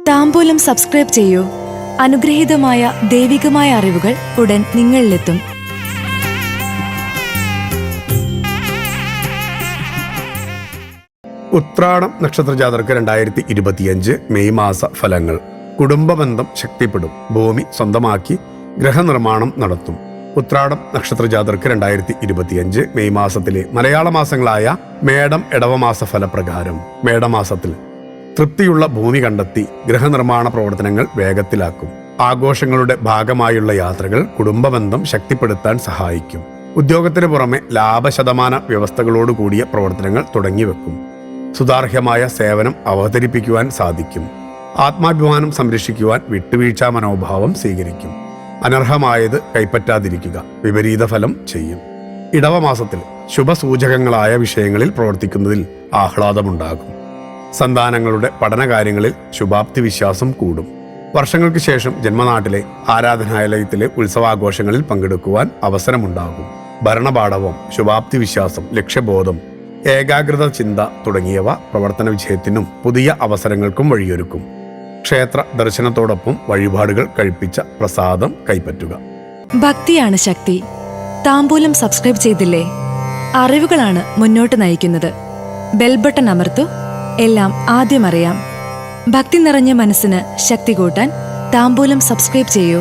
താംബൂലം subscribe ചെയ്യൂ. അനുഗ്രഹീതമായ ദൈവികമായ അറിവുകൾ ഉടൻ നിങ്ങളിലെത്തും. ഉത്രാടം നക്ഷത്രജാതർക്ക് 2025 മെയ് മാസ ഫലങ്ങൾ. കുടുംബബന്ധം ശക്തിപ്പെടും. ഭൂമി സ്വന്തമാക്കി ഗൃഹനിർമ്മാണം നടത്തും. ഉത്രാടം നക്ഷത്രജാതർക്ക് 2025 മെയ് മാസത്തിലെ മലയാള മാസങ്ങളായ മേടം ഇടവമാസ ഫലപ്രകാരം മേടമാസത്തിൽ തൃപ്തിയുള്ള ഭൂമി കണ്ടെത്തി ഗൃഹനിർമ്മാണ പ്രവർത്തനങ്ങൾ വേഗത്തിലാക്കും. ആഘോഷങ്ങളുടെ ഭാഗമായുള്ള യാത്രകൾ കുടുംബബന്ധം ശക്തിപ്പെടുത്താൻ സഹായിക്കും. ഉദ്യോഗത്തിന് പുറമെ ലാഭശതമാന വ്യവസ്ഥകളോടുകൂടിയ പ്രവർത്തനങ്ങൾ തുടങ്ങിവെക്കും. സുതാർഹ്യമായ സേവനം അവതരിപ്പിക്കുവാൻ സാധിക്കും. ആത്മാഭിമാനം സംരക്ഷിക്കുവാൻ വിട്ടുവീഴ്ചാ മനോഭാവം സ്വീകരിക്കും. അനർഹമായത് കൈപ്പറ്റാതിരിക്കുക. വിപരീത ഫലം ചെയ്യും. ഇടവമാസത്തിൽ ശുഭസൂചകങ്ങളായ വിഷയങ്ങളിൽ പ്രവർത്തിക്കുന്നതിൽ ആഹ്ലാദമുണ്ടാകും. സന്താനങ്ങളുടെ പഠനകാര്യങ്ങളിൽ ശുഭാപ്തി വിശ്വാസം കൂടും. വർഷങ്ങൾക്ക് ശേഷം ജന്മനാട്ടിലെ ആരാധനാലയത്തിലെ ഉത്സവാഘോഷങ്ങളിൽ പങ്കെടുക്കുവാൻ അവസരമുണ്ടാകും. ഭരണപാടവം, ശുഭാപ്തി വിശ്വാസം, ലക്ഷ്യബോധം, ഏകാഗ്രത ചിന്ത തുടങ്ങിയവ പ്രവർത്തന വിജയത്തിനും പുതിയ അവസരങ്ങൾക്കും വഴിയൊരുക്കും. ക്ഷേത്ര ദർശനത്തോടൊപ്പം വഴിപാടുകൾ കഴിപ്പിച്ച പ്രസാദം കൈപ്പറ്റുക. ഭക്തിയാണ് ശക്തി. താംബൂലം സബ്സ്ക്രൈബ് ചെയ്തില്ലേ? അറിവുകളാണ് മുന്നോട്ട് നയിക്കുന്നത്. ബെൽ ബട്ടൺ അമർത്തു. എല്ലാം ആദ്യം അറിയാം. ഭക്തി നിറഞ്ഞ മനസ്സിന് ശക്തി കൂട്ടാൻ താംബൂലം സബ്സ്ക്രൈബ് ചെയ്യൂ.